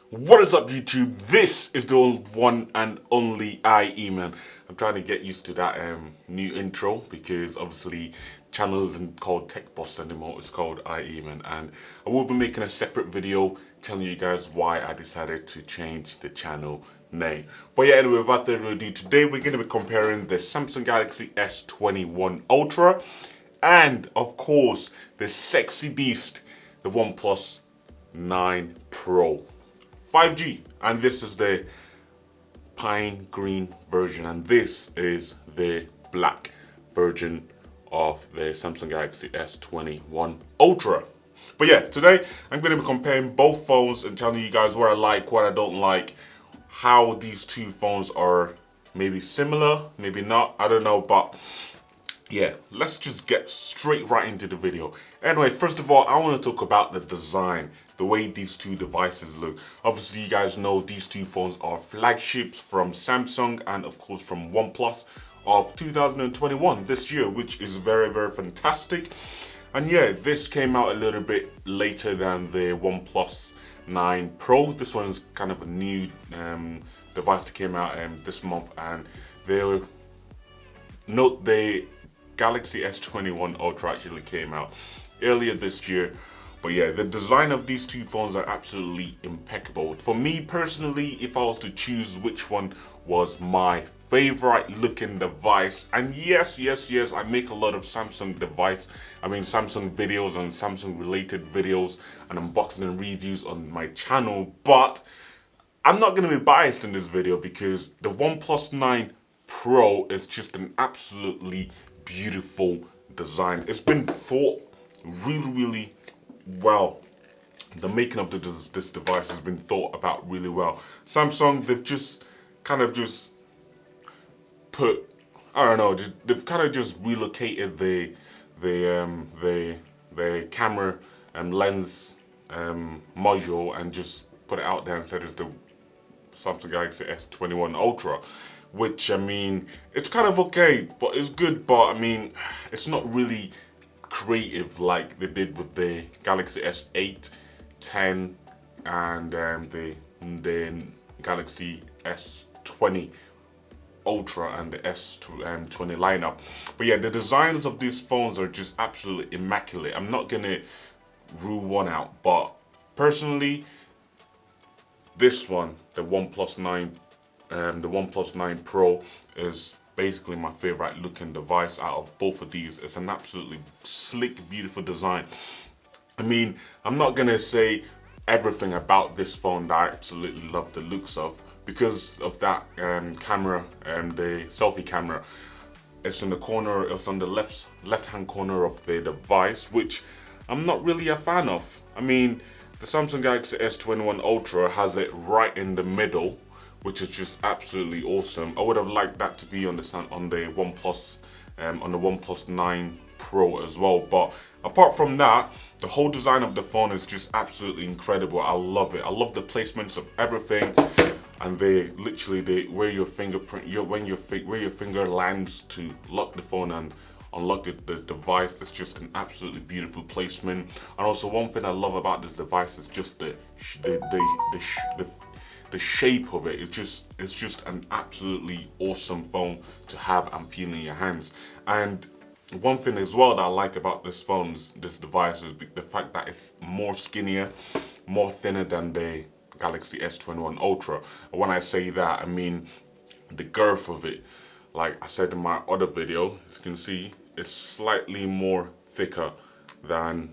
What is up, YouTube? This is the one and only iEman. I'm trying to get used to that new intro because obviously channel isn't called Tech Boss anymore, it's called iEman, and I will be making a separate video telling you guys why I decided to change the channel name. But yeah, anyway, without further ado, today we're going to be comparing the Samsung Galaxy S21 Ultra and of course the sexy beast, the OnePlus 9 Pro. 5G, and this is the pine green version, and this is the black version of the Samsung Galaxy S21 Ultra. But yeah, today I'm going to be comparing both phones and telling you guys what I like, what I don't like, how these two phones are maybe similar, maybe not, I don't know, but yeah, let's just get straight right into the video. Anyway, first of all, I want to talk about the design, the way these two devices look. Obviously, you guys know these two phones are flagships from Samsung and of course from OnePlus of 2021, this year, which is very, very fantastic. And yeah, this came out a little bit later than the OnePlus 9 Pro. This one's kind of a new device that came out this month, and they note the Galaxy S21 Ultra actually came out earlier this year. But yeah, the design of these two phones are absolutely impeccable. For me personally, if I was to choose which one was my favorite looking device, and yes, I make a lot of Samsung Samsung videos and Samsung related videos and unboxing and reviews on my channel, but I'm not going to be biased in this video because the OnePlus 9 Pro is just an absolutely beautiful design. It's been thought really well. The making of this device has been thought about really well. Samsung, they've just kind of just put, I don't know, they've kind of just relocated the camera and lens module and just put it out there and said it's the Samsung Galaxy S21 Ultra, which, I mean, it's kind of okay, but it's good, but I mean, it's not really creative like they did with the Galaxy S8, 10, and the Galaxy S20 Ultra and the S20 lineup. But yeah, the designs of these phones are just absolutely immaculate. I'm not gonna rule one out, but personally, this one, the OnePlus 9 Pro, is basically my favorite looking device out of both of these. It's an absolutely slick, beautiful design. I mean, I'm not gonna say everything about this phone that I absolutely love the looks of because of that camera, the selfie camera. It's in the corner, it's on the left hand corner of the device, which I'm not really a fan of. I mean, the Samsung Galaxy S21 Ultra has it right in the middle, which is just absolutely awesome. I would have liked that to be on the OnePlus, on the OnePlus 9 Pro as well. But apart from that, the whole design of the phone is just absolutely incredible. I love it. I love the placements of everything, and they where your fingerprint, where your finger lands to lock the phone and unlock the device. It's just an absolutely beautiful placement. And also, one thing I love about this device is just the shape of it. It's just an absolutely awesome phone to have and feel in your hands. And one thing as well that I like about this device is the fact that it's more skinnier, more thinner than the Galaxy S21 Ultra. And when I say that, I mean the girth of it. Like I said in my other video, as you can see, it's slightly more thicker than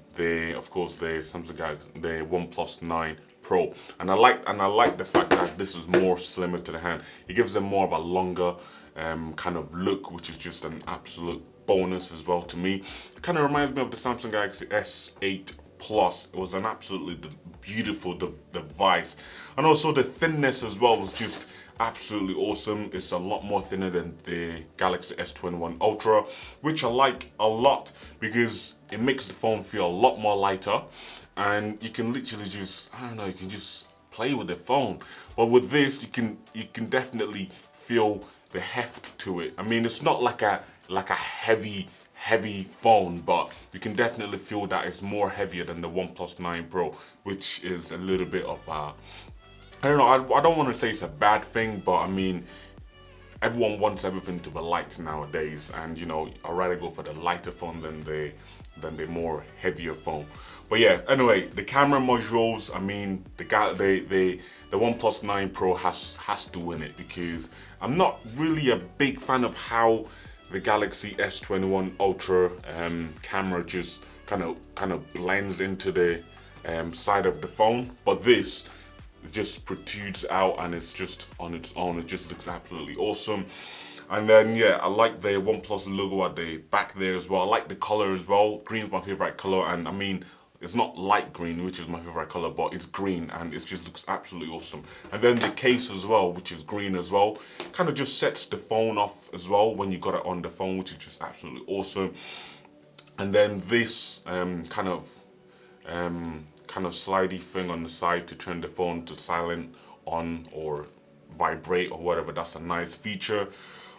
of course the Samsung Galaxy, the OnePlus 9 Pro, and I like the fact that this is more slimmer to the hand. It gives them more of a longer kind of look, which is just an absolute bonus as well to me. It kind of reminds me of the Samsung Galaxy S8 Plus. It was an absolutely beautiful device, and also the thinness as well was just absolutely awesome. It's a lot more thinner than the Galaxy S21 Ultra, which I like a lot because it makes the phone feel a lot more lighter, and you can literally just, I don't know, you can just play with the phone. But with this, you can definitely feel the heft to it. I mean, it's not like a heavy phone, but you can definitely feel that it's more heavier than the OnePlus 9 Pro, which is a little bit of I don't know, I don't want to say it's a bad thing, but I mean, everyone wants everything to be light nowadays, and you know, I'd rather go for the lighter phone than the more heavier phone. But yeah, anyway, the camera modules, I mean, the OnePlus 9 Pro has to win it, because I'm not really a big fan of how the Galaxy S21 Ultra camera just kind of blends into the side of the phone, but this just protrudes out and it's just on its own. It just looks absolutely awesome. And then yeah, I like the OnePlus logo at the back there as well. I like the color as well. Green is my favorite color, and I mean, it's not light green, which is my favorite color, but it's green and it just looks absolutely awesome. And then the case as well, which is green as well, kind of just sets the phone off as well when you got it on the phone, which is just absolutely awesome. And then this kind of slidey thing on the side to turn the phone to silent, on, or vibrate, or whatever. That's a nice feature.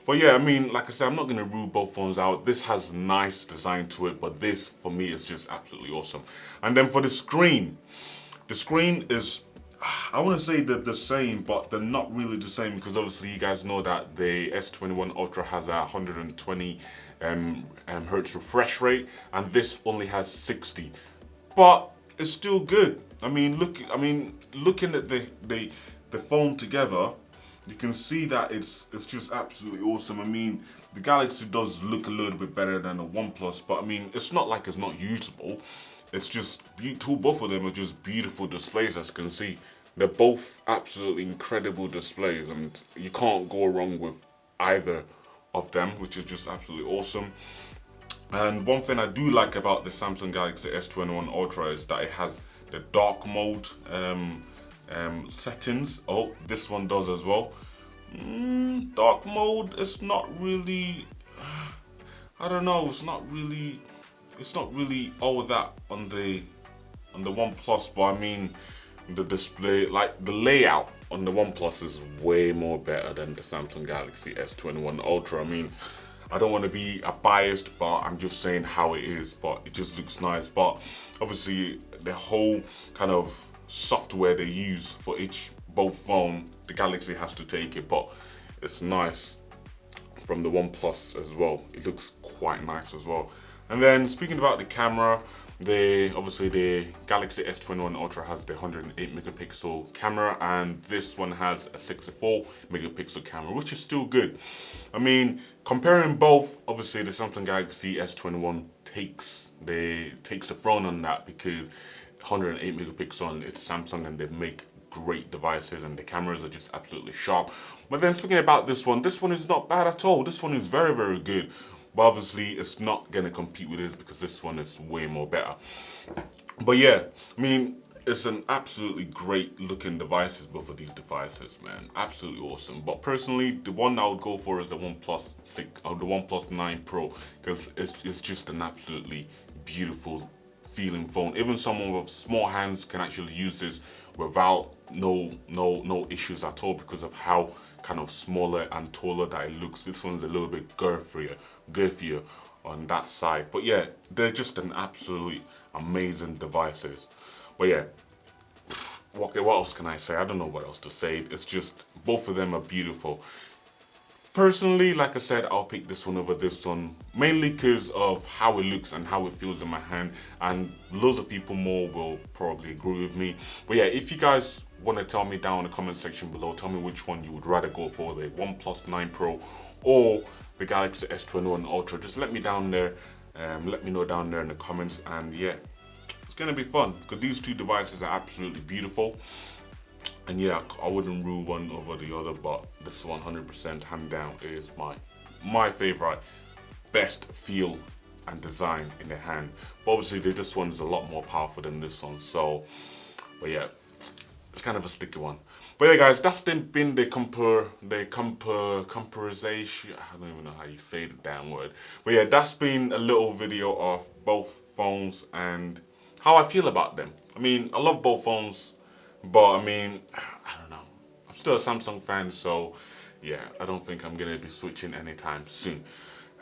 But yeah, I mean, like I said, I'm not going to rule both phones out. This has nice design to it, but this for me is just absolutely awesome. And then for the screen is, I want to say they're the same, but they're not really the same, because obviously you guys know that the S21 Ultra has a 120 hertz refresh rate, and this only has 60. But it's still good. I mean, looking at the phone together, you can see that it's just absolutely awesome. I mean, the Galaxy does look a little bit better than the OnePlus, but I mean, it's not like it's not usable. It's just beautiful. Both of them are just beautiful displays, as you can see. They're both absolutely incredible displays, and you can't go wrong with either of them, which is just absolutely awesome. And one thing I do like about the Samsung Galaxy S21 Ultra is that it has the dark mode settings. Oh, this one does as well. Dark mode, it's not really, I don't know, it's not really all that on the OnePlus, but I mean, the display, like the layout on the OnePlus is way more better than the Samsung Galaxy S21 Ultra. I mean, I don't want to be biased, but I'm just saying how it is, but it just looks nice. But obviously the whole kind of software they use for both phone, the Galaxy has to take it, but it's nice from the OnePlus as well. It looks quite nice as well. And then speaking about the camera, obviously the Galaxy S21 Ultra has the 108 megapixel camera, and this one has a 64 megapixel camera, which is still good. I mean, comparing both, obviously the Samsung Galaxy S21 takes the throne on that, because 108 megapixel and it's Samsung, and they make great devices and the cameras are just absolutely sharp. But then speaking about this one is not bad at all. This one is very, very good. But obviously it's not going to compete with this, because this one is way more better. But yeah, I mean, it's an absolutely great looking devices, both of these devices, man. Absolutely awesome. But personally, the one I would go for is the OnePlus 6 or the OnePlus 9 Pro, because it's just an absolutely beautiful feeling phone. Even someone with small hands can actually use this without no issues at all, because of how kind of smaller and taller that it looks. This one's a little bit girthier on that side. But yeah, they're just an absolutely amazing devices. But yeah, what else can I say? I don't know what else to say. It's just, both of them are beautiful. Personally, like I said, I'll pick this one over this one, mainly because of how it looks and how it feels in my hand, and loads of people more will probably agree with me. But yeah, if you guys want to tell me down in the comment section below, tell me which one you would rather go for, the OnePlus 9 Pro or the Galaxy S21 Ultra. Just let me down there, let me know down there in the comments, and yeah, it's gonna be fun, because these two devices are absolutely beautiful. And yeah, I wouldn't rule one over the other, but this 100% hand down is my favorite, best feel and design in the hand. But obviously this one is a lot more powerful than this one, so, but yeah, it's kind of a sticky one. But yeah guys, that's been the comparison, I don't even know how you say the damn word. But yeah, that's been a little video of both phones and how I feel about them. I mean, I love both phones, but I mean, I don't know. I'm still a Samsung fan, so yeah, I don't think I'm gonna be switching anytime soon.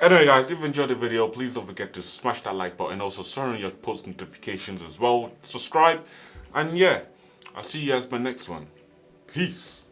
Anyway guys, if you enjoyed the video, please don't forget to smash that like button. Also turn on your post notifications as well. Subscribe, and yeah, I'll see you guys in my next one. Peace.